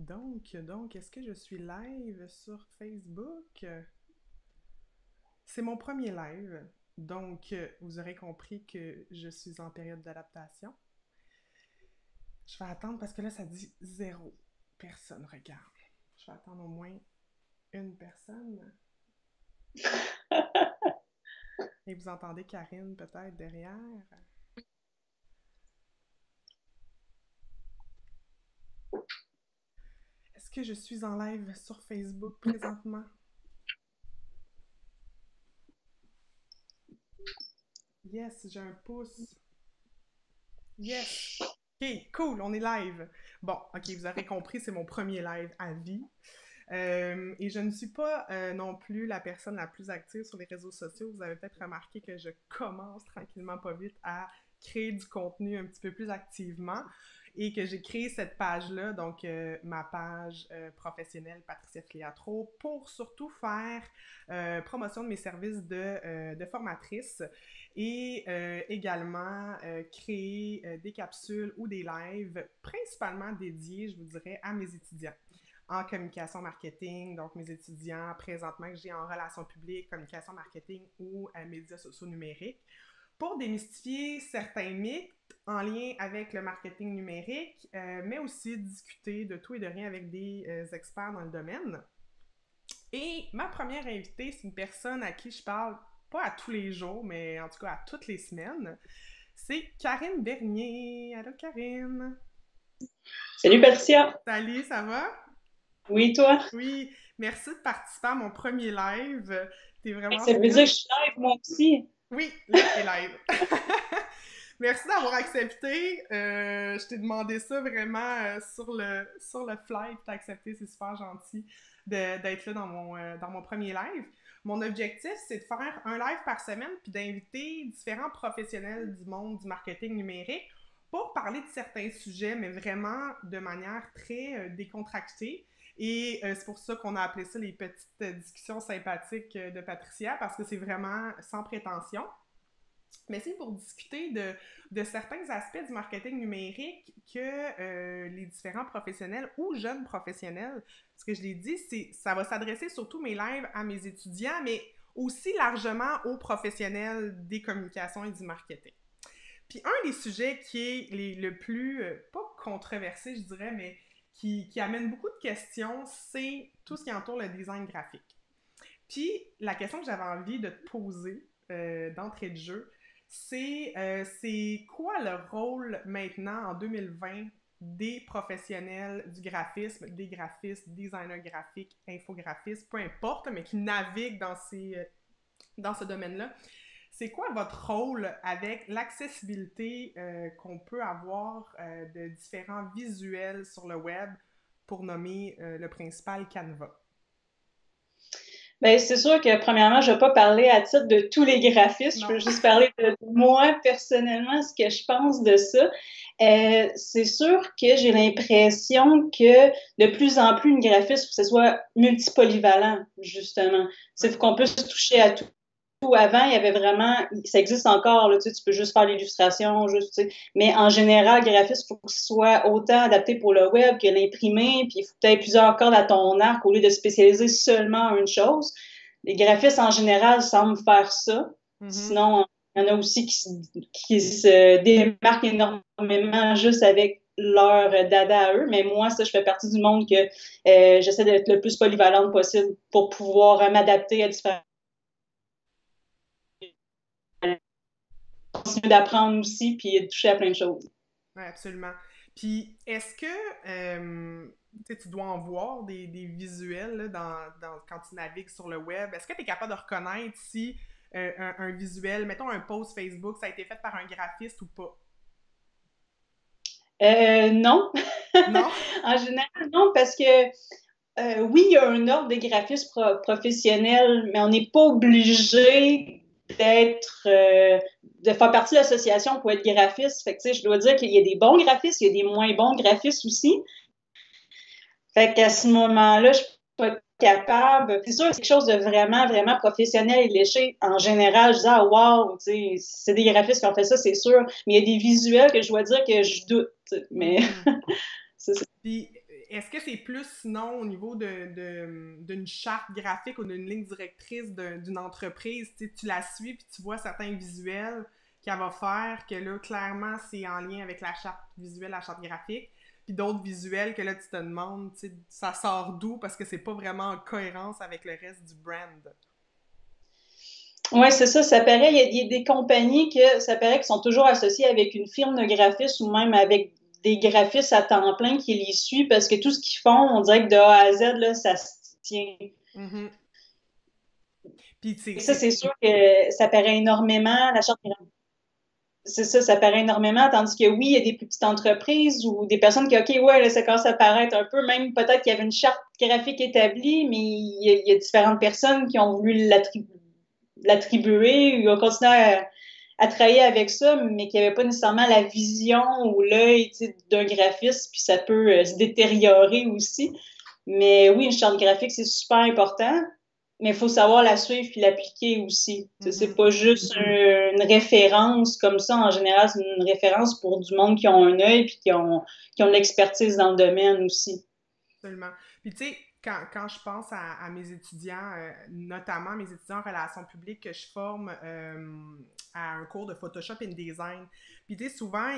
Est-ce que je suis live sur Facebook? C'est mon premier live, vous aurez compris que je suis en période d'adaptation. Je vais attendre parce que là, ça dit zéro personne regarde. Je vais attendre au moins une personne. Et vous entendez Karine peut-être derrière? Est-ce que je suis en live sur Facebook présentement? Yes, j'ai un pouce. Yes! Ok, cool, on est live. Bon, ok, vous aurez compris, c'est mon premier live à vie. Et je ne suis pas non plus la personne la plus active sur les réseaux sociaux. Vous avez peut-être remarqué que je commence tranquillement pas vite à créer du contenu un petit peu plus activement et que j'ai créé cette page-là, ma page professionnelle Patricia Fliatro, pour surtout faire promotion de mes services de formatrice et également créer des capsules ou des lives principalement dédiés, je vous dirais, à mes étudiants en communication marketing, donc mes étudiants présentement que j'ai en relations publiques, communication marketing ou médias sociaux numériques, pour démystifier certains mythes en lien avec le marketing numérique, mais aussi discuter de tout et de rien avec des experts dans le domaine. Et ma première invitée, c'est une personne à qui je parle pas à tous les jours, mais en tout cas à toutes les semaines. C'est Karine Bernier. Allô Karine! Salut Patricia! Salut, ça va? Oui, toi? Oui, merci de participer à mon premier live. T'es vraiment Ça veut dire fine. que je suis live moi aussi. Oui, là, t'es live. Merci d'avoir accepté. Je t'ai demandé ça vraiment sur le fly, puis t'as accepté, c'est super gentil d'être là dans mon premier live. Mon objectif, c'est de faire un live par semaine, puis d'inviter différents professionnels du monde du marketing numérique pour parler de certains sujets, mais vraiment de manière très décontractée. Et c'est pour ça qu'on a appelé ça les petites discussions sympathiques de Patricia, parce que c'est vraiment sans prétention. Mais c'est pour discuter de certains aspects du marketing numérique que les différents professionnels ou jeunes professionnels, parce que je l'ai dit, ça va s'adresser surtout mes lives à mes étudiants, mais aussi largement aux professionnels des communications et du marketing. Puis un des sujets qui est le plus, pas controversé, je dirais, mais qui amène beaucoup de questions, c'est tout ce qui entoure le design graphique. Puis la question que j'avais envie de te poser d'entrée de jeu, c'est quoi le rôle maintenant en 2020 des professionnels du graphisme, des graphistes, designers graphiques, infographistes, peu importe, mais qui naviguent dans ce domaine-là. C'est quoi votre rôle avec l'accessibilité qu'on peut avoir de différents visuels sur le web pour nommer le principal Canva? Ben, c'est sûr que, premièrement, je vais pas parler à titre de tous les graphistes. Je Non. peux juste parler de moi, personnellement, ce que je pense de ça. C'est sûr que j'ai l'impression que de plus en plus, une graphiste, faut que ce soit multipolyvalent, justement. Ouais. C'est faut qu'on puisse toucher à tout. Avant, il y avait vraiment, ça existe encore, là, tu peux juste faire l'illustration, juste, tu sais. Mais en général, le graphisme, il faut que ce soit autant adapté pour le web que l'imprimé, puis il faut que tu aies plusieurs cordes à ton arc au lieu de spécialiser seulement en une chose. Les graphistes, en général, semblent faire ça. Mhm. Sinon, il y en a aussi qui se démarquent énormément juste avec leur dada à eux. Mais moi, ça, je fais partie du monde que j'essaie d'être le plus polyvalente possible pour pouvoir m'adapter à différents continuer d'apprendre aussi, puis de toucher à plein de choses. Oui, absolument. Puis, est-ce que tu dois en voir des visuels là, quand tu navigues sur le web? Est-ce que tu es capable de reconnaître si un visuel, mettons un post Facebook, ça a été fait par un graphiste ou pas? Non. Non? En général, non, parce que oui, il y a un ordre des graphistes professionnels, mais on n'est pas obligé d'être de faire partie de l'association pour être graphiste. Fait que, tu sais, je dois dire qu'il y a des bons graphistes, il y a des moins bons graphistes aussi. Fait qu'à ce moment-là, je suis pas capable. C'est sûr que c'est quelque chose de vraiment, vraiment professionnel et léché. En général, je dis, ah, wow, tu sais, c'est des graphistes qui ont fait ça, c'est sûr. Mais il y a des visuels que je dois dire que je doute. Mais Mhm. c'est ça. Puis, est-ce que c'est plus, sinon, au niveau d'une charte graphique ou d'une ligne directrice d'une entreprise, tu la suis puis tu vois certains visuels qu'elle va faire, que là, clairement, c'est en lien avec la charte visuelle, la charte graphique, puis d'autres visuels que là, tu te demandes, ça sort d'où parce que c'est pas vraiment en cohérence avec le reste du brand. Oui, c'est ça. Ça paraît, il y a des compagnies que ça paraît qui sont toujours associées avec une firme de graphistes ou même avec des graphistes à temps plein qui les suivent parce que tout ce qu'ils font, on dirait que de A à Z, là, ça se tient. Mhm. Puis Et ça, c'est... c'est sûr que ça paraît énormément, la charte graphique. C'est ça, ça paraît énormément, tandis que oui, il y a des plus petites entreprises ou des personnes qui, OK, ouais, là, ça commence à paraître un peu, même peut-être qu'il y avait une charte graphique établie, mais il y a différentes personnes qui ont voulu l'attribuer ou ont continué à travailler avec ça, mais qui n'avaient pas nécessairement la vision ou l'œil d'un graphiste, puis ça peut se détériorer aussi. Mais oui, une charte graphique, c'est super important, mais il faut savoir la suivre puis l'appliquer aussi. C'est Mhm. pas juste une référence comme ça. En général, c'est une référence pour du monde qui ont un œil puis qui ont de l'expertise dans le domaine aussi. Absolument. Puis tu sais, quand je pense à mes étudiants, notamment mes étudiants en relations publiques que je forme à un cours de Photoshop InDesign, puis tu sais, souvent,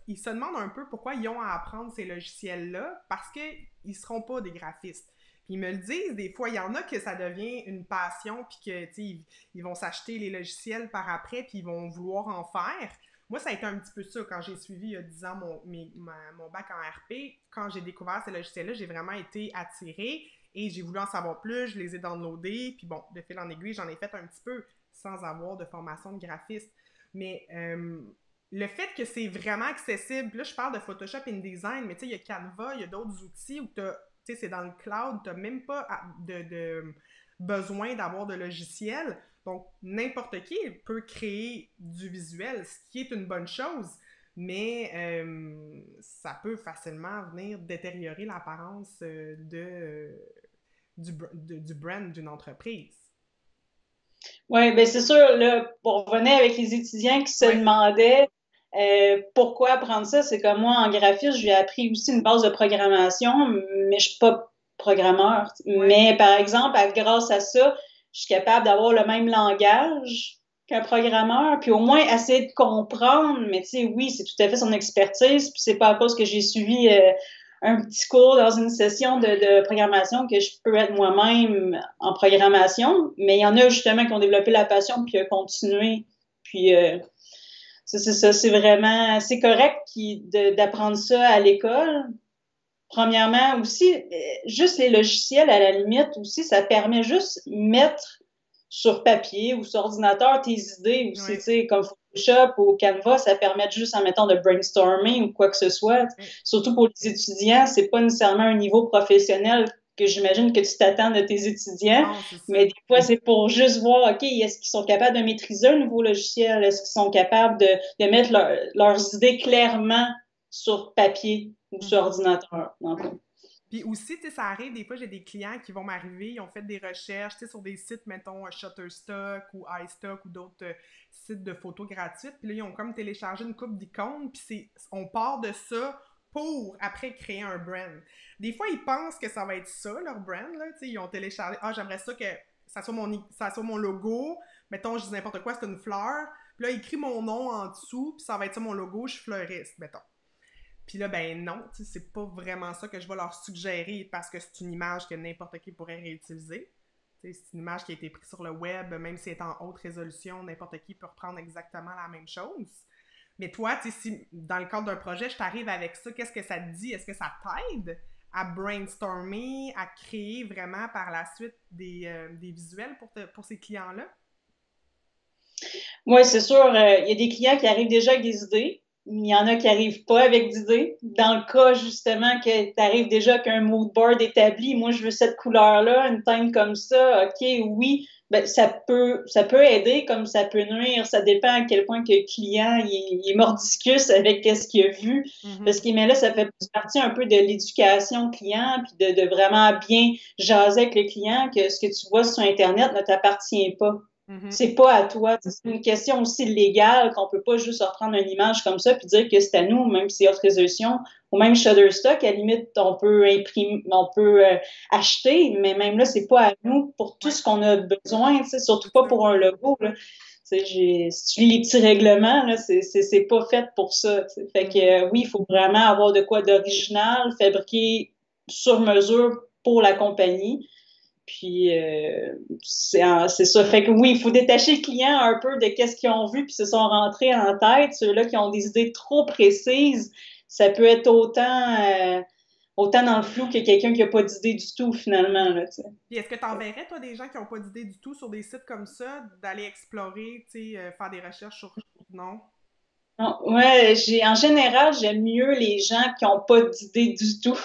ils se demandent un peu pourquoi ils ont à apprendre ces logiciels-là, parce qu'ils ne seront pas des graphistes. Puis ils me le disent, des fois, il y en a que ça devient une passion, puis que, tu sais, ils vont s'acheter les logiciels par après, puis ils vont vouloir en faire. Moi, ça a été un petit peu ça quand j'ai suivi il y a 10 ans mon bac en RP. Quand j'ai découvert ces logiciels-là, j'ai vraiment été attirée et j'ai voulu en savoir plus. Je les ai downloadés. Puis bon, de fil en aiguille, j'en ai fait un petit peu sans avoir de formation de graphiste. Mais le fait que c'est vraiment accessible, là, je parle de Photoshop InDesign, mais tu sais, il y a Canva, il y a d'autres outils où tu sais, c'est dans le cloud, tu n'as même pas de besoin d'avoir de logiciel. Donc, n'importe qui peut créer du visuel, ce qui est une bonne chose, mais ça peut facilement venir détériorer l'apparence du brand d'une entreprise. Oui, bien c'est sûr, là, pour revenir avec les étudiants qui se Oui. demandaient pourquoi apprendre ça, c'est comme moi en graphisme, j'ai appris aussi une base de programmation, mais je suis pas programmeur. Ouais. Mais par exemple, grâce à ça, je suis capable d'avoir le même langage qu'un programmeur, puis au moins essayer de comprendre, mais tu sais, oui, c'est tout à fait son expertise, puis c'est pas à cause que j'ai suivi un petit cours dans une session de programmation que je peux être moi-même en programmation, mais il y en a justement qui ont développé la passion puis continué. Puis c'est ça, c'est vraiment, c'est correct d'apprendre ça à l'école. Premièrement aussi, juste les logiciels à la limite aussi, ça permet juste mettre sur papier ou sur ordinateur tes idées aussi, tu Ouais. sais, comme Photoshop ou Canva, ça permet juste, en mettant de brainstorming ou quoi que ce soit. Ouais. Surtout pour les étudiants, c'est pas nécessairement un niveau professionnel que j'imagine que tu t'attends de tes étudiants, Non, c'est ça. mais des fois, c'est pour juste voir, OK, est-ce qu'ils sont capables de maîtriser un nouveau logiciel? Est-ce qu'ils sont capables de mettre leurs idées clairement sur papier ou sur Mhm. ordinateur? Ouais. Puis aussi, tu sais, ça arrive, des fois, j'ai des clients qui vont m'arriver, ils ont fait des recherches, tu sais, sur des sites, mettons, Shutterstock ou iStock ou d'autres sites de photos gratuites. Puis là, ils ont comme téléchargé une coupe d'icônes, puis on part de ça pour, après, créer un brand. Des fois, ils pensent que ça va être ça, leur brand, là, tu sais, ils ont téléchargé, ah, j'aimerais ça que ça soit mon logo, mettons, je dis n'importe quoi, c'est une fleur, puis là, écrit mon nom en dessous, puis ça va être ça mon logo, je suis fleuriste, mettons. Puis là, ben non, c'est pas vraiment ça que je vais leur suggérer parce que c'est une image que n'importe qui pourrait réutiliser. C'est une image qui a été prise sur le web, même si elle est en haute résolution, n'importe qui peut reprendre exactement la même chose. Mais toi, si dans le cadre d'un projet, je t'arrive avec ça, qu'est-ce que ça te dit? Est-ce que ça t'aide à brainstormer, à créer vraiment par la suite des visuels pour ces clients-là? Oui, c'est sûr, il y a des clients qui arrivent déjà avec des idées. Il y en a qui arrivent pas avec d'idées. Dans le cas, justement, que tu arrives déjà avec un mood board établi, moi, je veux cette couleur-là, une teinte comme ça, OK, oui, ben, ça peut aider comme ça peut nuire. Ça dépend à quel point que le client il est mordicus avec ce qu'il a vu. Parce Mhm. que, mais là, ça fait partie un peu de l'éducation client, puis de vraiment bien jaser avec le client que ce que tu vois sur Internet ne t'appartient pas. Mhm. C'est pas à toi. C'est une question aussi légale qu'on peut pas juste reprendre une image comme ça puis dire que c'est à nous, même si c'est haute résolution ou même Shutterstock, à la limite, on peut imprimer, on peut acheter, mais même là, c'est pas à nous pour tout Ouais, ce qu'on a besoin, tu sais, surtout c'est pas ça. pour un logo, là. Tu sais, si tu lis les petits règlements, là, c'est pas fait pour ça, tu sais. Fait Mhm. que oui, il faut vraiment avoir de quoi d'original, fabriqué sur mesure pour la compagnie. Puis c'est ça. Fait que oui, il faut détacher le client un peu de qu'est-ce qu'ils ont vu puis se sont rentrés en tête. Ceux-là qui ont des idées trop précises, ça peut être autant dans le flou que quelqu'un qui n'a pas d'idée du tout finalement. Mhm. Là, tu sais. Puis est-ce que tu enverrais, toi, des gens qui n'ont pas d'idée du tout sur des sites comme ça, d'aller explorer, tu sais, faire des recherches sur... Non? Non, ouais, en général, j'aime mieux les gens qui n'ont pas d'idée du tout.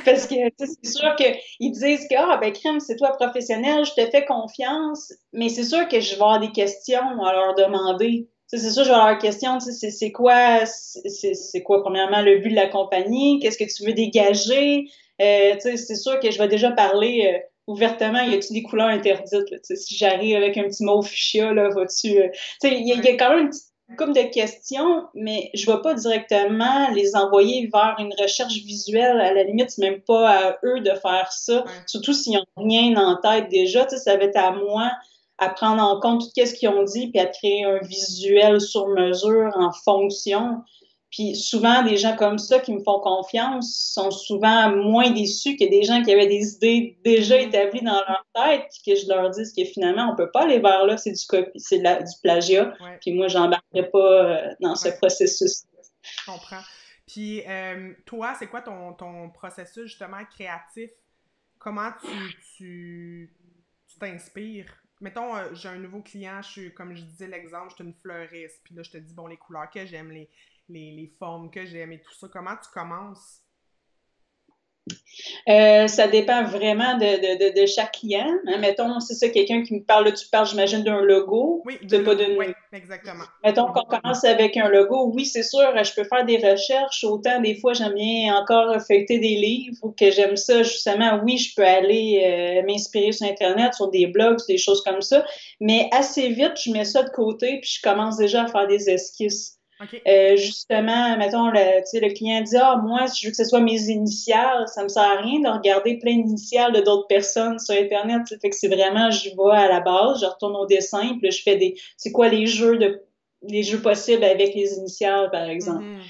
Parce que, tu sais, c'est sûr qu'ils disent que, ah, ben, crème, c'est toi professionnel, je te fais confiance. Mais c'est sûr que je vais avoir des questions à leur demander. Tu sais, c'est sûr, je vais avoir des questions, tu sais, c'est quoi, premièrement, le but de la compagnie? Qu'est-ce que tu veux dégager? Tu sais, c'est sûr que je vais déjà parler, ouvertement, y a-tu des couleurs interdites, là? Tu sais, si j'arrive avec un petit mot fuchsia, là, vas-tu, tu sais, il y Ouais. a quand même une petite couple de questions, mais je ne vais pas directement les envoyer vers une recherche visuelle. À la limite, c'est même pas à eux de faire ça, Ouais. surtout s'ils n'ont rien en tête déjà. Tu sais, ça va être à moi à prendre en compte tout ce qu'ils ont dit, puis à créer un visuel sur mesure en fonction. Puis souvent, des gens comme ça qui me font confiance sont souvent moins déçus que des gens qui avaient des idées déjà Mhm. établies dans leur tête, puis que je leur dise que finalement, on peut pas aller vers là, c'est du plagiat. Ouais. Puis moi, j'embarquerai pas dans ce Ouais. processus. Je comprends. Puis, toi, c'est quoi ton processus justement créatif? Comment tu t'inspires? Mettons, j'ai un nouveau client, je suis, comme je disais l'exemple, je suis une fleuriste, puis là, je te dis, bon, les couleurs que j'aime, les formes que j'aime et tout ça. Comment tu commences? Ça dépend vraiment de chaque client. Hein. Mettons, c'est ça, quelqu'un qui me parle, là, tu parles, j'imagine, d'un logo, Oui, de c'est pas logo, oui, d'une. exactement. Mettons qu'on commence avec un logo, oui, c'est sûr, je peux faire des recherches. Autant des fois, j'aime bien encore feuilleter des livres ou que j'aime ça, justement, oui, je peux aller m'inspirer sur Internet, sur des blogs, des choses comme ça. Mais assez vite, je mets ça de côté puis je commence déjà à faire des esquisses. OK. Justement, mettons, tu sais, le client dit, ah, moi, si je veux que ce soit mes initiales, ça me sert à rien de regarder plein d'initiales de d'autres personnes sur Internet. Tu sais. Fait que c'est vraiment, je vais à la base, je retourne au dessin, puis là, je fais c'est quoi les jeux possibles avec les initiales, par exemple. Mhm.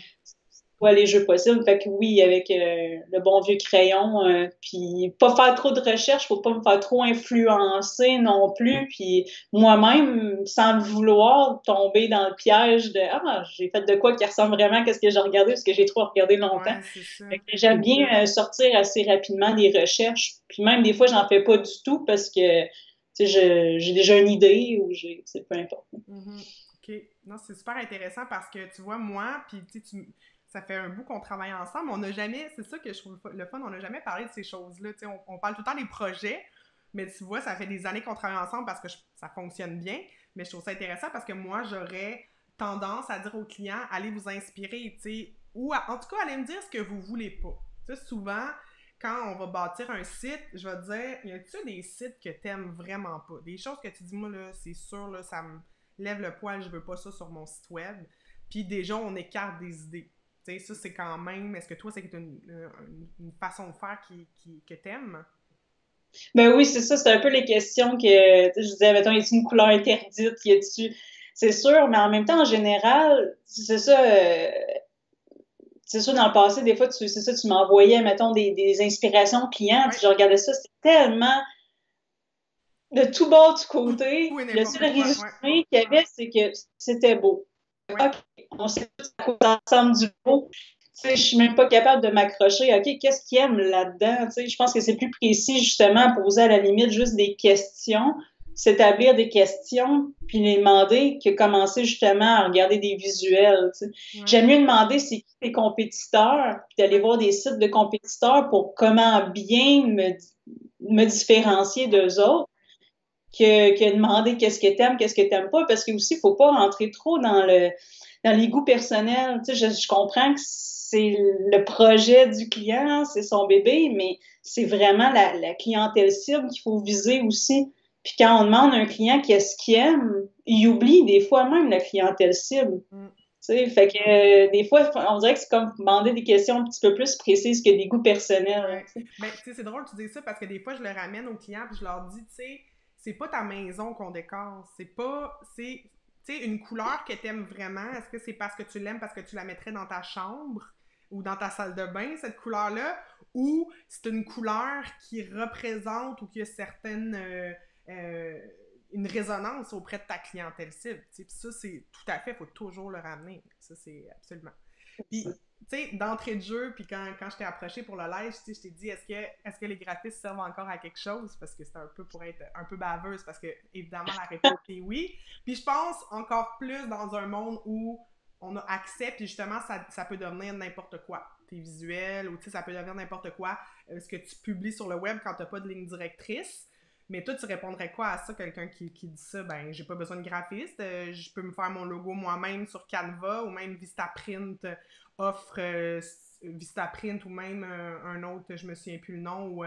Ouais, les jeux possibles. Fait que oui, avec le bon vieux crayon, puis pas faire trop de recherches, faut pas me faire trop influencer non plus, puis moi-même, sans le vouloir, tomber dans le piège de ah, j'ai fait de quoi qui ressemble vraiment à ce que j'ai regardé parce que j'ai trop regardé longtemps. Ouais, c'est ça. Fait que j'aime bien sortir assez rapidement des recherches, puis même des fois, j'en fais pas du tout parce que tu sais, j'ai déjà une idée ou peu importe. Mhm. OK. Non, c'est super intéressant parce que tu vois, moi, puis ça fait un bout qu'on travaille ensemble. On n'a jamais, c'est ça que je trouve le fun, on n'a jamais parlé de ces choses-là. Tu sais, on parle tout le temps des projets, mais tu vois, ça fait des années qu'on travaille ensemble parce que ça fonctionne bien. Mais je trouve ça intéressant parce que moi, j'aurais tendance à dire aux clients, allez vous inspirer, tu sais, ou en tout cas, allez me dire ce que vous voulez pas. Tu sais, souvent, quand on va bâtir un site, je vais te dire, y a-tu des sites que t'aimes vraiment pas? Des choses que tu dis, moi, là, c'est sûr, là, ça me lève le poil, je veux pas ça sur mon site web. Puis déjà, on écarte des idées. Tu sais, ça, c'est quand même. Est-ce que toi, c'est une façon de faire que t'aimes? Ben oui, c'est ça, c'est un peu les questions que tu sais, je disais, mettons, y a-t-il une couleur interdite, y a-tu. C'est sûr, mais en même temps, en général, c'est ça, dans le passé, des fois, c'est ça, tu m'envoyais, mettons, des inspirations clients, Ouais, puis je regardais ça, c'était tellement de tout bord du tout, côté. tout et Le n'importe seul quoi. Ouais. résumé qu'il y avait, c'est que c'était beau. Ouais. OK, on sait tous à quoi ça ressemble du beau. Tu sais, je suis même pas capable de m'accrocher. OK, qu'est-ce qu'il aime là-dedans? Tu sais, je pense que c'est plus précis, justement, poser à la limite juste des questions, s'établir des questions, puis les demander que commencer justement à regarder des visuels. Tu sais. Ouais. J'aime mieux demander c'est qui tes compétiteurs, puis d'aller Ouais. voir des sites de compétiteurs pour comment bien me différencier d'eux autres que demander qu'est-ce que t'aimes pas, parce que aussi, il faut pas rentrer trop dans les goûts personnels. Tu sais, je comprends que c'est le projet du client, c'est son bébé, mais c'est vraiment la clientèle cible qu'il faut viser aussi. Puis quand on demande à un client qu'est-ce qu'il aime, il oublie des fois même la clientèle cible. Fait que des fois, on dirait que c'est comme demander des questions un petit peu plus précises que des goûts personnels. Ouais. Ben, tu sais, c'est drôle que tu dis ça parce que des fois, je le ramène aux clients puis je leur dis, tu sais, c'est pas ta maison qu'on décore. C'est pas. C'est. Tu sais, une couleur que t'aimes vraiment, est-ce que c'est parce que tu l'aimes parce que tu la mettrais dans ta chambre ou dans ta salle de bain, cette couleur-là, ou c'est une couleur qui représente ou qui a certaines. Une résonance auprès de ta clientèle cible. Puis ça, c'est tout à fait, il faut toujours le ramener. Ça, c'est absolument. Puis, tu sais, d'entrée de jeu, puis quand je t'ai approché pour le live, je t'ai dit, est-ce que les graphistes servent encore à quelque chose? Parce que c'est un peu pour être un peu baveuse, parce que, évidemment, la réponse est oui. Puis je pense encore plus dans un monde où on a accès, puis justement, ça peut devenir n'importe quoi. Tes visuels, ou tu sais, ça peut devenir n'importe quoi. Ce que tu publies sur le web quand t'as pas de ligne directrice. Mais toi, tu répondrais quoi à ça, quelqu'un qui dit ça? Ben, j'ai pas besoin de graphiste, je peux me faire mon logo moi-même sur Canva, ou même Vistaprint offre Vistaprint, ou même un autre, je me souviens plus le nom, ou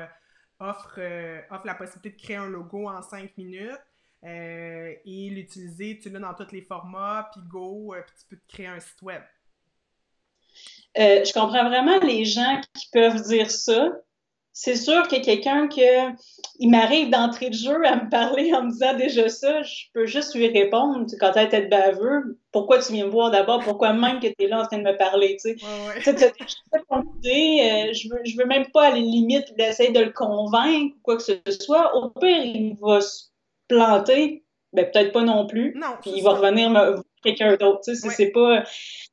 offre la possibilité de créer un logo en 5 minutes et l'utiliser, tu l'as dans tous les formats, puis go, puis tu peux te créer un site web. Je comprends vraiment les gens qui peuvent dire ça. C'est sûr que quelqu'un il m'arrive d'entrée de jeu à me parler en me disant déjà ça, je peux juste lui répondre quand elle est baveux. Pourquoi tu viens me voir d'abord? Pourquoi même que tu es là en train de me parler? Tu sais, ouais. Tu as déjà ton idée, je veux même pas aller limite d'essayer de le convaincre ou quoi que ce soit. Au pire, il va se planter, ben peut-être pas non plus. Non, Puis il va revenir quelqu'un d'autre. Tu sais, ouais. c'est pas.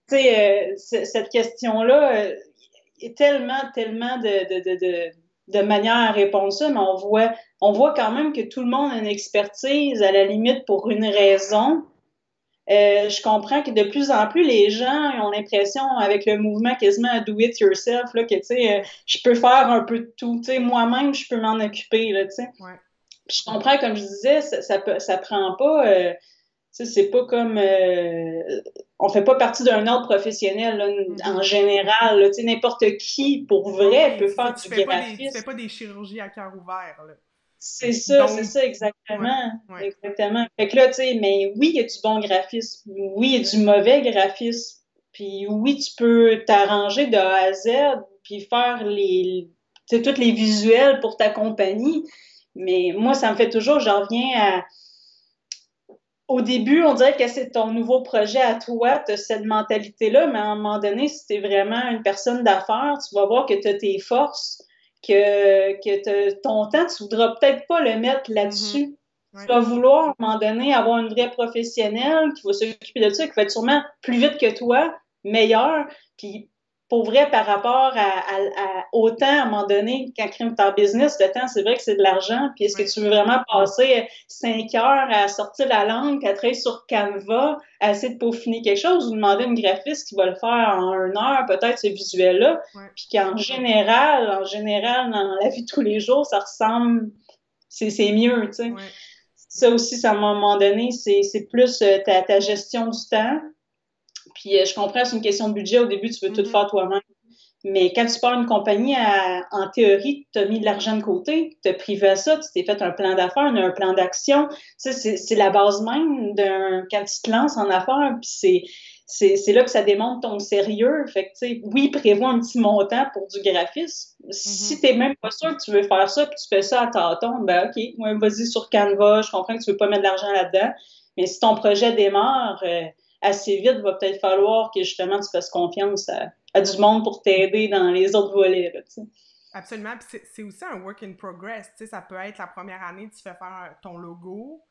Tu sais, cette question-là, il y a tellement de manières à répondre ça, mais on voit quand même que tout le monde a une expertise, à la limite, pour une raison. Je comprends que de plus en plus, les gens ont l'impression, avec le mouvement quasiment do it yourself, là, que je peux faire un peu de tout. Moi-même, je peux m'en occuper. Là, ouais. Puis je comprends, comme je disais, ça prend pas. C'est pas comme on fait pas partie d'un ordre professionnel là, en général. Là, n'importe qui, pour vrai, oui, peut c'est ça. faire Tu du fais pas tu fais graphisme. pas des chirurgies à cœur ouvert. Là. C'est Donc, ça, ouais, exactement. ouais. Exactement. Fait que là, mais oui, il y a du bon graphisme. Oui, il y a du mauvais graphisme. Puis oui, tu peux t'arranger de A à Z, puis faire tous les visuels pour ta compagnie. Mais moi, ça me fait toujours, j'en reviens à au début, on dirait que c'est ton nouveau projet à toi, tu as cette mentalité-là, mais à un moment donné, si tu es vraiment une personne d'affaires, tu vas voir que tu as tes forces, que ton temps, tu voudras peut-être pas le mettre là-dessus. Ouais. Tu vas vouloir, à un moment donné, avoir une vraie professionnelle qui va s'occuper de ça, qui va être sûrement plus vite que toi, meilleure, puis pour vrai, par rapport au temps, à un moment donné, quand tu es en business, le temps, c'est vrai que c'est de l'argent. Puis est-ce que tu veux vraiment passer 5 heures à sortir la langue, à travailler sur Canva, à essayer de peaufiner quelque chose, ou demander à une graphiste qui va le faire en 1 heure, peut-être, ce visuel-là, puis qu'en général, dans la vie de tous les jours, ça ressemble, c'est mieux, tu sais. Ouais. Ça aussi, à un moment donné, c'est plus ta gestion du temps. Puis je comprends, c'est une question de budget. Au début, tu veux tout faire toi-même. Mais quand tu pars une compagnie, en théorie, tu as mis de l'argent de côté, tu as privé à ça, tu t'es fait un plan d'affaires, un plan d'action. C'est la base même quand tu te lances en affaires. Puis c'est là que ça démontre ton sérieux. Fait que, tu sais, oui, prévois un petit montant pour du graphisme. Si tu n'es même pas sûr que tu veux faire ça, puis tu fais ça à tâtons, ben OK, ouais, vas-y sur Canva, je comprends que tu veux pas mettre de l'argent là-dedans. Mais si ton projet démarre assez vite, il va peut-être falloir que justement tu fasses confiance à du monde pour t'aider dans les autres volets. Là, absolument. Puis c'est aussi un work in progress. Tu sais, ça peut être la première année, tu fais faire ton logo.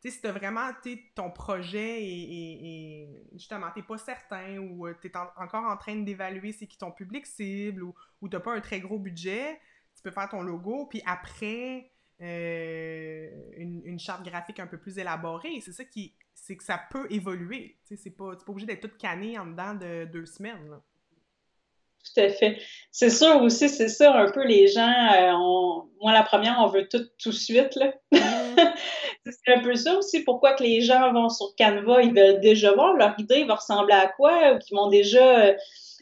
Tu sais, si t'as vraiment ton projet et justement, t'es pas certain ou t'es encore en train d'évaluer c'est qui ton public cible ou t'as pas un très gros budget, tu peux faire ton logo. Puis après, une charte graphique un peu plus élaborée. C'est que ça peut évoluer. Tu sais, c'est pas obligé d'être tout canné en dedans de 2 semaines. Là. Tout à fait. C'est sûr aussi, c'est ça un peu les gens, moi la première, on veut tout de suite, là. C'est un peu ça aussi, pourquoi que les gens vont sur Canva, ils veulent déjà voir leur idée va ressembler à quoi, ou qu'ils vont déjà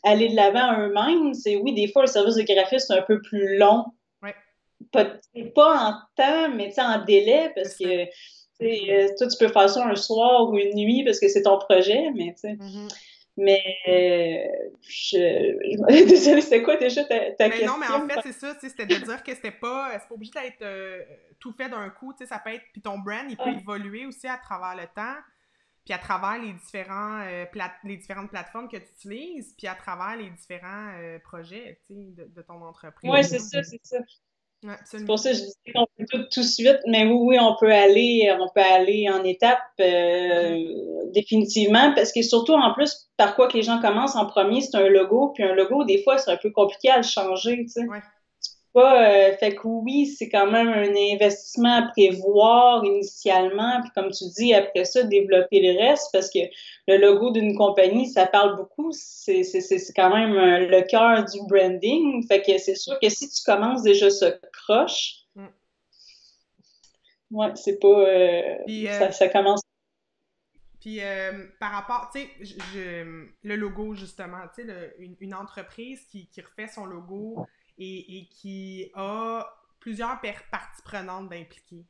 aller de l'avant eux-mêmes. C'est oui, des fois, le service de graphiste, c'est un peu plus long. Ouais. pas en temps, mais tu sais, en délai, C'est parce ça. que toi, tu peux faire ça un soir ou une nuit parce que c'est ton projet, mais tu sais. Mhm. Mais désolée, c'était quoi déjà ta Ben non, mais en question? fait, c'est ça, tu sais, c'était de dire que c'est pas obligé d'être tout fait d'un coup, tu sais, ça peut être, puis ton brand, il peut Ouais. évoluer aussi à travers le temps, puis à travers les les différentes plateformes que tu utilises, puis à travers les différents projets, tu sais, de ton Ouais, entreprise. c'est ça, c'est ça. Ouais, C'est absolument. pour ça que je dis qu'on peut tout de suite, mais oui, oui, on peut aller en étapes Mhm. définitivement, parce que surtout en plus, par quoi que les gens commencent en premier, c'est un logo, puis un logo, des fois, c'est un peu compliqué à le changer, tu sais. Ouais. Pas, fait que oui, c'est quand même un investissement à prévoir initialement, puis comme tu dis, après ça, développer le reste, parce que le logo d'une compagnie, ça parle beaucoup, c'est quand même le cœur du branding, fait que c'est sûr que si tu commences déjà ce croche, Mm. ouais, c'est pas, Puis, ça commence. par rapport, tu sais, le logo, justement, tu sais, une entreprise qui refait son logo et qui a plusieurs parties prenantes d'impliquer.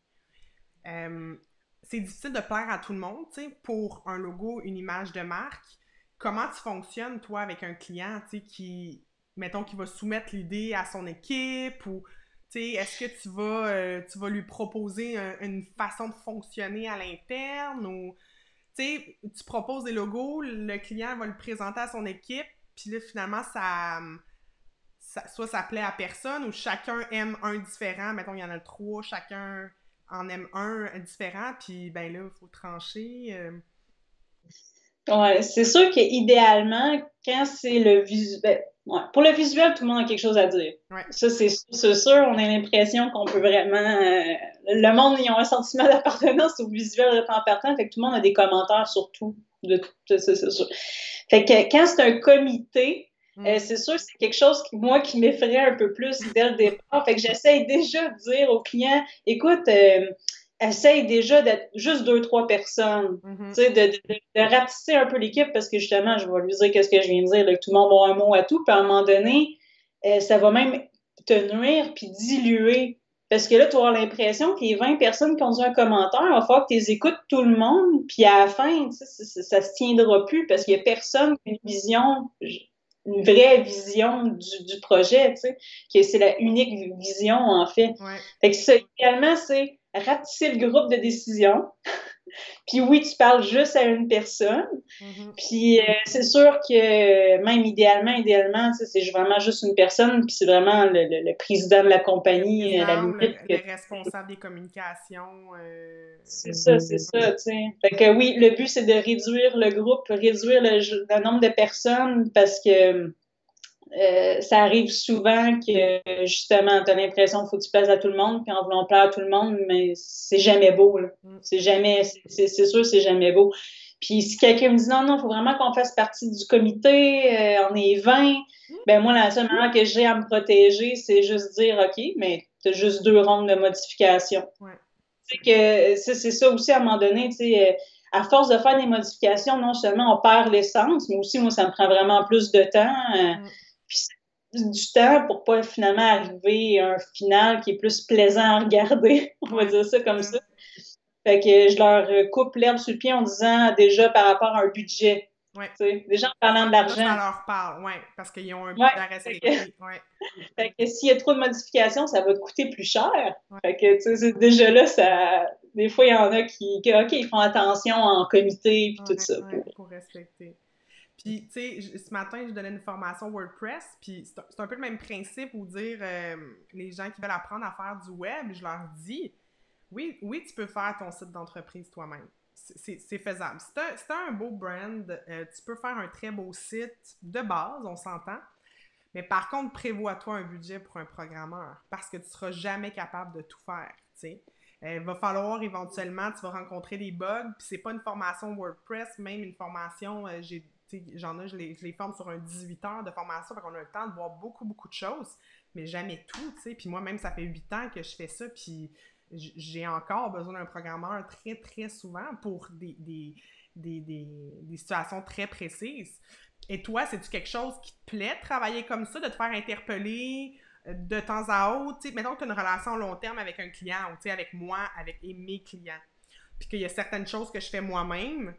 Euh, c'est difficile de plaire à tout le monde, tu sais, pour un logo, une image de marque. Comment tu fonctionnes, toi, avec un client, tu sais, mettons, qui va soumettre l'idée à son équipe ou, tu sais, est-ce que tu vas lui proposer une façon de fonctionner à l'interne ou, tu sais, tu proposes des logos, le client va le présenter à son équipe, puis là, finalement, soit ça plaît à personne ou chacun aime un différent. Mettons, il y en a trois, chacun en aime un différent, puis ben là, il faut trancher. Ouais, c'est sûr qu'idéalement, quand c'est le visuel, ouais, pour le visuel, tout le monde a quelque chose à dire. Ouais. Ça, c'est sûr, on a l'impression qu'on peut vraiment. Le monde, ils ont un sentiment d'appartenance au visuel en partant, fait que tout le monde a des commentaires sur tout. C'est sûr. Fait que quand c'est un comité, Mm. c'est sûr que c'est quelque chose qui m'effraie un peu plus dès le départ. Fait que j'essaye déjà de dire aux clients, écoute, essaye déjà d'être juste deux, trois personnes. Mhm. Tu sais, de rapetisser un peu l'équipe parce que justement, je vais lui dire qu'est-ce que je viens de dire, là, que tout le monde a un mot à tout. Puis à un moment donné, ça va même te nuire puis diluer. Parce que là, tu vas avoir l'impression que les 20 personnes qui ont dit un commentaire, il va falloir que tu les écoutes tout le monde. Puis à la fin, tu sais, ça se tiendra plus parce qu'il n'y a personne qui a une vision, une vraie vision du projet, tu sais, que c'est la unique vision, en fait. Ouais. Fait que ça, idéalement, c'est rapetisser le groupe de décision. Puis oui, tu parles juste à une personne. Mhm. Puis c'est sûr que même idéalement, tu sais, c'est vraiment juste une personne, puis c'est vraiment le président de la Le compagnie, à la président ou limite. le responsable des communications. C'est ça, tu sais. Fait que oui, le but, c'est de réduire le groupe, réduire le nombre de personnes, parce que ça arrive souvent que justement, tu as l'impression qu'il faut que tu plaises à tout le monde, puis en voulant plaire à tout le monde, mais c'est jamais beau, là. Mm. C'est jamais, c'est sûr, c'est jamais beau. Puis si quelqu'un me dit non, non, il faut vraiment qu'on fasse partie du comité, on est 20, ben moi, la seule manière que j'ai à me protéger, c'est juste dire OK, mais tu as juste deux rondes de modification. Ouais. Tu sais que c'est ça aussi à un moment donné, tu sais. À force de faire des modifications, non seulement on perd l'essence, mais aussi, moi, ça me prend vraiment plus de temps. Mm. Puis du temps pour pas finalement arriver à un final qui est plus plaisant à regarder. On va Ouais, dire ça c'est comme ça. ça. Fait que je leur coupe l'herbe sur le pied en disant déjà par rapport à un budget. Ouais. Tu sais, déjà en parlant de Ça l'argent. leur parle, ouais, parce qu'ils ont un Ouais. but à Fait que, respecter. Ouais. fait que s'il y a trop de modifications, ça va te coûter plus cher. Ouais. Fait que, tu sais, déjà là, ça. Des fois, il y en a OK, ils font attention en comité puis tout Ouais, ça. ouais, pour respecter. Puis, tu sais, ce matin, je donnais une formation WordPress, puis c'est un peu le même principe où dire les gens qui veulent apprendre à faire du web, je leur dis oui, oui, tu peux faire ton site d'entreprise toi-même. C'est faisable. Si t'as un beau brand, tu peux faire un très beau site de base, on s'entend. Mais par contre, prévois-toi un budget pour un programmeur parce que tu ne seras jamais capable de tout faire. Il va falloir éventuellement, tu vas rencontrer des bugs, puis c'est pas une formation WordPress, même une formation, j'en ai, je les forme sur un 18 heures de formation, donc on a le temps de voir beaucoup, beaucoup de choses, mais jamais tout, tu sais. Puis moi-même, ça fait 8 ans que je fais ça, puis j'ai encore besoin d'un programmeur très, très souvent pour des situations très précises. Et toi, c'est-tu quelque chose qui te plaît de travailler comme ça, de te faire interpeller, de temps à autre, tu sais, mettons que tu as une relation long terme avec un client ou tu sais, avec moi, avec mes clients, puis qu'il y a certaines choses que je fais moi-même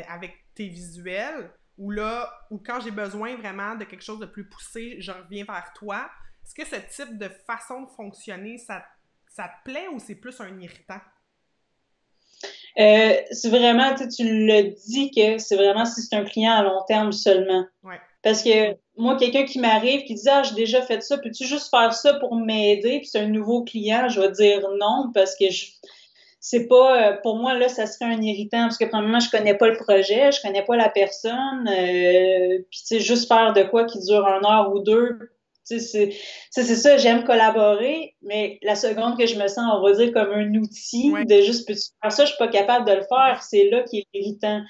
avec tes visuels, ou quand j'ai besoin vraiment de quelque chose de plus poussé, je reviens vers toi. Est-ce que ce type de façon de fonctionner, ça te plaît ou c'est plus un irritant? C'est vraiment, tu l'as dit que c'est vraiment si c'est un client à long terme seulement. Ouais. Parce que moi, quelqu'un qui m'arrive, qui dit Ah, j'ai déjà fait ça, peux-tu juste faire ça pour m'aider? Puis c'est un nouveau client, je vais dire non, parce que c'est pas, pour moi, là, ça serait un irritant, parce que premièrement, je connais pas le projet, je connais pas la personne, puis tu sais, juste faire de quoi qui dure 1 heure ou 2, tu sais, c'est ça, j'aime collaborer, mais la seconde que je me sens, on va dire, comme un outil Ouais. de juste, peux-tu faire ça, je suis pas capable de le Ouais. faire, c'est là qui est irritant.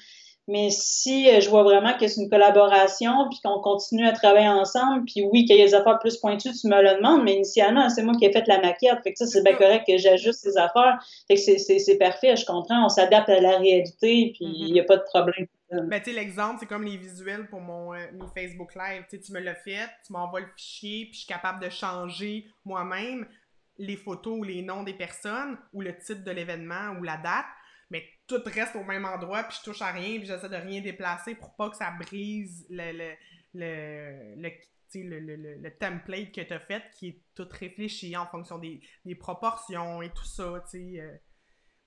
Mais si je vois vraiment que c'est une collaboration, puis qu'on continue à travailler ensemble, puis oui, qu'il y a des affaires plus pointues, tu me le demandes, mais initialement, c'est moi qui ai fait la maquette. Fait que ça, c'est bien correct que j'ajuste ces affaires. Fait que c'est parfait, je comprends, on s'adapte à la réalité, puis il n'y a pas de problème. Ben, tu sais, l'exemple, c'est comme les visuels pour mes Facebook Live. Tu sais, tu me l'as fait, tu m'envoies le fichier, puis je suis capable de changer moi-même les photos ou les noms des personnes, ou le titre de l'événement, ou la date, mais tout reste au même endroit, puis je touche à rien, puis j'essaie de rien déplacer pour pas que ça brise le template que tu as fait, qui est tout réfléchi en fonction des proportions et tout ça, tu sais.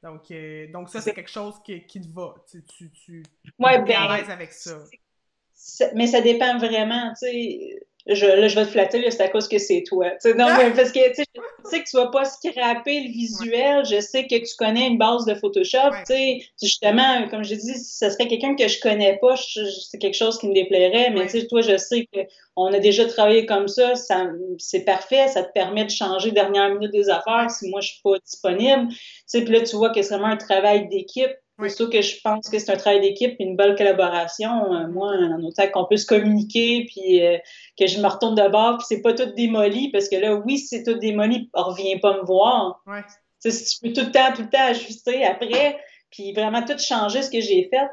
Donc ça, c'est quelque chose qui te va. Tu Ouais, es à ben, l'aise avec ça. mais ça dépend vraiment, tu sais. Là, je vais te flatter, là, c'est à cause que c'est toi. T'sais, non, mais parce que tu sais que tu vas pas scraper le Ouais. visuel, je sais que tu connais une base de Photoshop, Ouais. tu sais, justement, comme j'ai dit, si ce serait quelqu'un que je connais pas, c'est quelque chose qui me déplairait, mais Ouais. tu sais, toi, je sais que on a déjà travaillé comme ça, c'est parfait, ça te permet de changer dernière minute des affaires Ouais. si moi je suis pas disponible. Tu sais, puis là, tu vois que c'est vraiment un travail d'équipe. Ouais. Aussitôt que je pense que c'est un travail d'équipe et une belle collaboration, moi, en autant qu'on peut se communiquer, puis que je me retourne de bord, puis c'est pas tout démoli, parce que là, oui, si c'est tout démoli, reviens pas me voir. Ouais. Tu sais, si tu peux tout le temps ajuster après, puis vraiment tout changer ce que j'ai fait,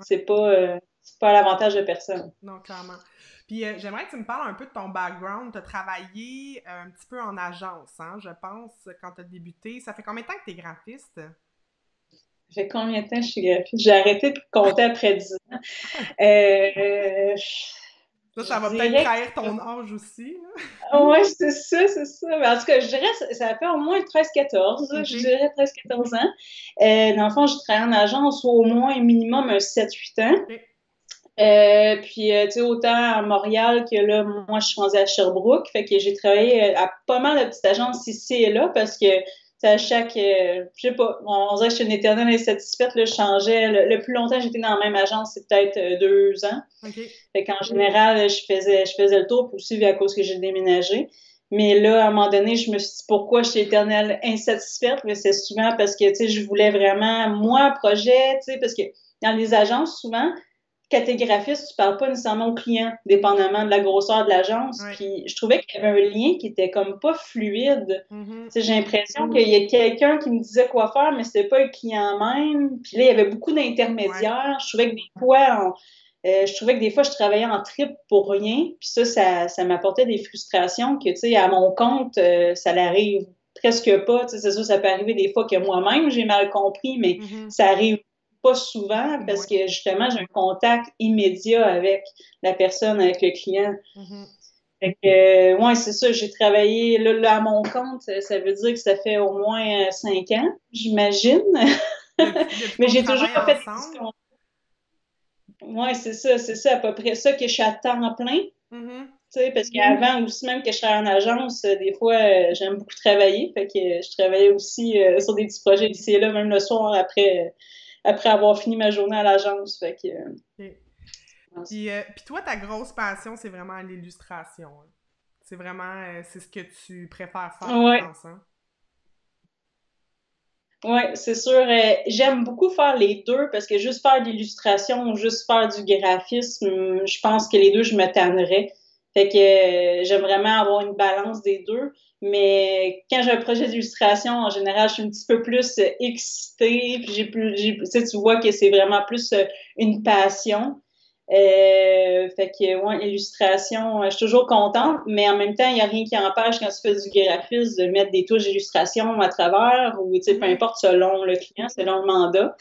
c'est pas à l'avantage de personne. Non, clairement. Puis j'aimerais que tu me parles un peu de ton background. Tu as travaillé un petit peu en agence, hein, je pense, quand tu as débuté. Ça fait combien de temps que tu es graphiste? Ça fait combien de temps que je suis graphiste? J'ai arrêté de compter après 10 ans. Ça Je va peut-être dirais trahir ton âge aussi, là. ouais, c'est ça, c'est ça. Mais en tout cas, je dirais, ça fait au moins 13-14, OK. je dirais 13-14 ans. Dans le fond, je travaille en agence au moins minimum un 7-8 ans. OK. Puis, tu sais, autant à Montréal que là, moi, je suis rendue à Sherbrooke. Fait que j'ai travaillé à pas mal de petites agences ici et là parce que, tu sais, à chaque, je sais pas, on dirait que je suis une éternelle insatisfaite, là, je changeais. Le plus longtemps que j'étais dans la même agence, c'est peut-être 2 ans. OK. Fait qu'en général, je faisais le tour, puis aussi à cause que j'ai déménagé. Mais là, à un moment donné, je me suis dit pourquoi je suis éternelle insatisfaite, mais c'est souvent parce que, tu sais, je voulais vraiment, moi, un projet, tu sais, parce que dans les agences, souvent, quand t'es graphiste, tu parles pas nécessairement au client, dépendamment de la grosseur de l'agence. Ouais. Puis je trouvais qu'il y avait un lien qui était comme pas fluide. Mm-hmm. Tu sais, j'ai l'impression qu'il y a quelqu'un qui me disait quoi faire, mais c'était pas le client même. Puis là, il y avait beaucoup Ouais. d'intermédiaires. Je trouvais que des fois, je travaillais en trip pour rien. Puis ça m'apportait des frustrations que, tu sais, à mon compte, ça l'arrive presque pas. Tu sais, c'est sûr, ça peut arriver des fois que moi-même, j'ai mal compris, mais Mm-hmm. ça arrive pas souvent parce Ouais. que, justement, j'ai un contact immédiat avec la personne, avec le client. Mm-hmm. Fait que, ouais, c'est ça, j'ai travaillé là, à mon compte, ça veut dire que ça fait au moins 5 ans, j'imagine. Depuis Mais qu'on j'ai toujours travaille fait des ensemble? discours. Ouais, c'est ça, à peu près ça que je suis à temps plein. Mm-hmm. Tu sais, parce qu'avant aussi, même que je travaillais en agence, des fois, j'aime beaucoup travailler. Fait que je travaillais aussi sur des petits projets ici et là, même le soir après avoir fini ma journée à l'agence. Fait que, OK. Puis toi, ta grosse passion, c'est vraiment l'illustration, hein. C'est vraiment, c'est ce que tu préfères faire, je ouais, pense, hein? ouais, c'est sûr. J'aime beaucoup faire les deux parce que juste faire de l'illustration ou juste faire du graphisme, je pense que les deux, je me tannerais. Fait que j'aime vraiment avoir une balance des deux. Mais quand j'ai un projet d'illustration, en général, je suis un petit peu plus excitée. Puis tu sais, tu vois que c'est vraiment plus une passion. Fait que, ouais, illustration, je suis toujours contente, mais en même temps, il n'y a rien qui empêche quand tu fais du graphisme de mettre des touches d'illustration à travers ou, tu sais, peu importe selon le client, selon le mandat.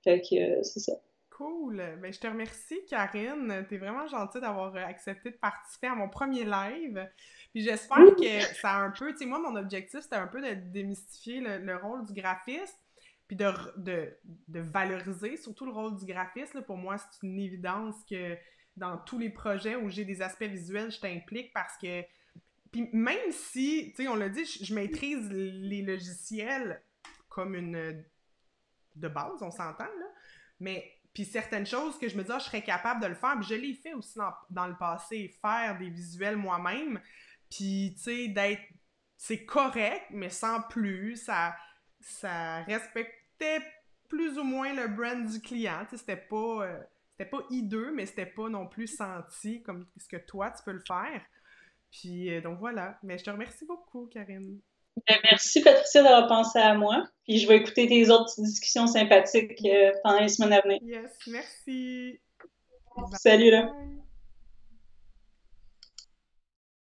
Fait que, c'est ça. Cool. Ben, je te remercie, Karine. T'es vraiment gentille d'avoir accepté de participer à mon premier live. Puis j'espère que ça a un peu, tu sais, moi, mon objectif, c'était un peu de démystifier le rôle du graphiste, puis de valoriser surtout le rôle du graphiste. Là. Pour moi, c'est une évidence que dans tous les projets où j'ai des aspects visuels, je t'implique parce que, puis même si, tu sais, on l'a dit, je maîtrise les logiciels comme une de base, on s'entend, là, mais puis certaines choses que je me dis, ah, je serais capable de le faire. Puis je l'ai fait aussi dans le passé, faire des visuels moi-même. Puis, tu sais, d'être. C'est correct, mais sans plus. Ça respectait plus ou moins le brand du client. Tu sais, c'était pas hideux, mais c'était pas non plus senti comme ce que toi, tu peux le faire. Puis, donc voilà. Mais je te remercie beaucoup, Karine. Ben, merci, Patricia, d'avoir pensé à moi. Puis je vais écouter tes autres petites discussions sympathiques Yes, pendant les semaines à venir. yes, merci. Salut, là. Bye.